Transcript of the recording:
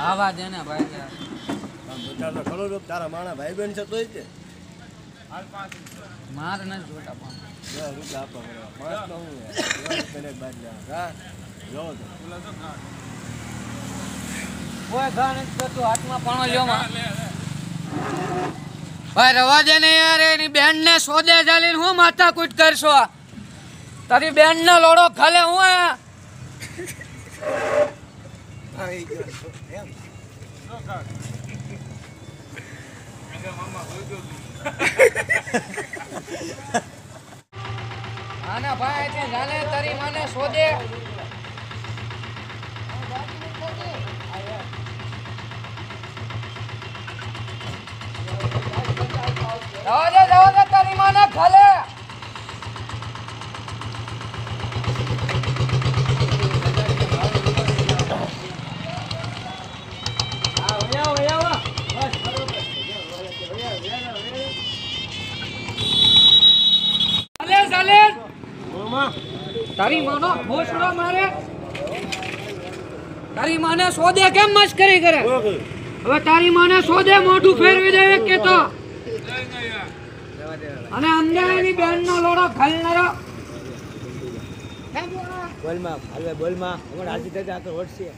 આવા દે ને ભાઈ બતાડો ખરો રૂપ તારા માણા ભાઈ બહેન છે તોય તે માર ન જોતા પણ રૂપિયા આપવા પડે પાંચ હું બાદ લો કોઈ ઘા નથી કરતું હાથમાં પાણો લ્યો માં ભાઈ રવા દે ને યાર એની બેન ને સોદે ચાલીને હું માથા કૂટ કરશો તારી બેન ને લોડો ખાલે હું આના ભાઈ તે જાને તારી માને સોદે જાવા દે તારી માને ખાલે તારી માનો ભોસડો મારે તારી માને સોદે કેમ મસ્કરી કરે હવે તારી માને સોદે મોઢું ફેરવી દે કે તો અને અમને એની બેન નો લોડો ખાલનારો બોલમાં હાલવે બોલમાં હમણાં હાજી થતા તો હોટશે